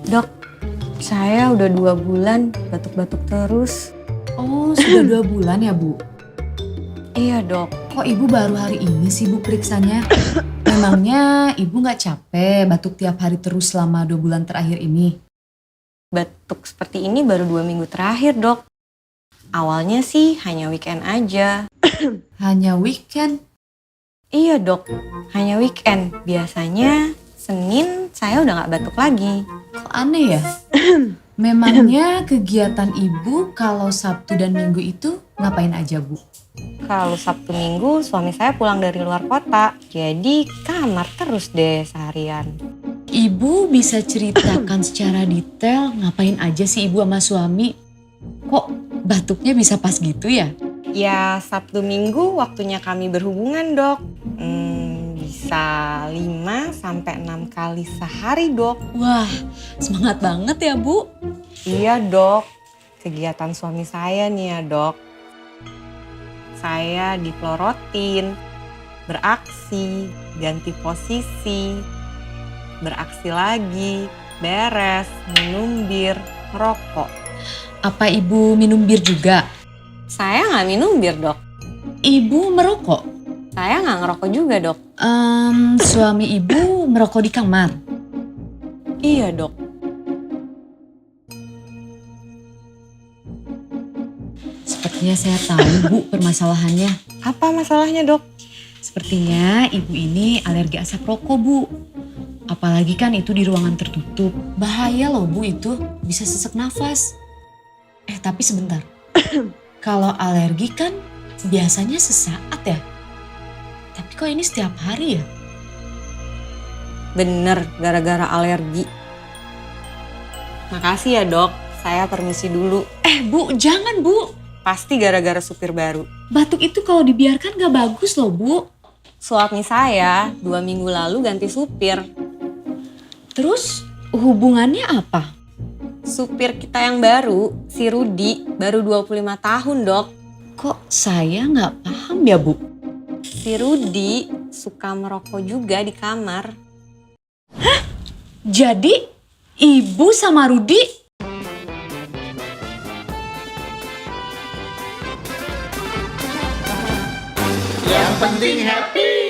Dok, saya udah 2 bulan batuk-batuk terus. Oh, sudah 2 bulan ya, Bu? Iya dok. Kok Ibu baru hari ini sih, Bu, periksanya? Memangnya Ibu nggak capek batuk tiap hari terus selama 2 bulan terakhir ini? Batuk seperti ini baru 2 minggu terakhir dok. Awalnya sih hanya weekend aja. Hanya weekend? Iya dok, hanya weekend. Biasanya Senin saya udah gak batuk lagi. Kok aneh ya? Memangnya kegiatan Ibu kalau Sabtu dan Minggu itu ngapain aja, Bu? Kalau Sabtu Minggu suami saya pulang dari luar kota. Jadi kamar terus deh seharian. Ibu bisa ceritakan secara detail ngapain aja sih Ibu sama suami? Kok batuknya bisa pas gitu ya? Ya Sabtu Minggu waktunya kami berhubungan dok. Bisa 5-6 kali sehari dok. Wah, semangat banget ya, Bu. Iya dok, kegiatan suami saya nih ya dok. Saya dipelorotin, beraksi, ganti posisi, beraksi lagi, beres, minum bir, merokok. Apa Ibu minum bir juga? Saya nggak minum bir dok. Ibu merokok? Saya nggak ngerokok juga dok. Suami Ibu merokok di kamar? Iya dok. Sepertinya saya tahu, Bu, permasalahannya. Apa masalahnya dok? Sepertinya Ibu ini alergi asap rokok, Bu. Apalagi kan itu di ruangan tertutup. Bahaya loh, Bu, itu bisa sesak nafas. Tapi sebentar. Kalau alergi kan biasanya sesaat ya? Tapi kok ini setiap hari ya? Bener, gara-gara alergi. Makasih ya dok, saya permisi dulu. Bu, jangan, Bu. Pasti gara-gara supir baru. Batuk itu kalau dibiarkan gak bagus loh, Bu. Suami saya 2 minggu lalu ganti supir. Terus hubungannya apa? Supir kita yang baru, si Rudi, baru 25 tahun dok. Kok saya gak paham ya, Bu? Si Rudi suka merokok juga di kamar. Hah? Jadi Ibu sama Rudi? Yang penting happy.